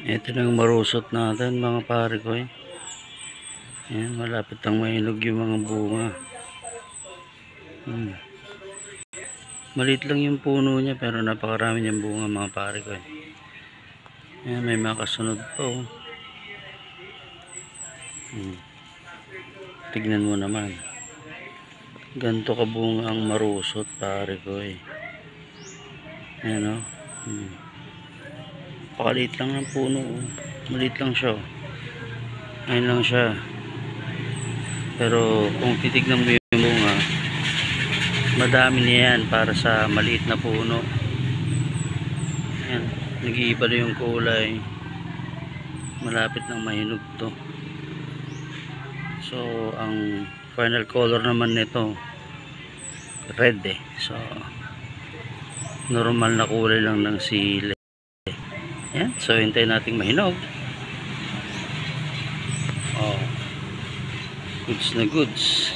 Ito na yung marusot natin mga pare ko eh. Ayan, malapit ang mahinog yung mga bunga. Maliit lang yung puno niya pero napakarami niyang bunga mga pare ko eh. Ayan, may mga kasunod pa oh. Tignan mo naman. Ganto kabunga ang marusot pare ko eh. Ayan o. Pakaliit lang ng puno oh. Maliit lang siya oh. Ayun lang siya. Pero kung titignan mo yung bunga, madami niyan para sa maliit na puno. Ayan, nag-iiba na yung kulay. Malapit nang mahinog to. So ang final color naman nito red eh. So normal na kulay lang ng sili. Ayan, so hintayin nating mahinog. Oh, goods na goods.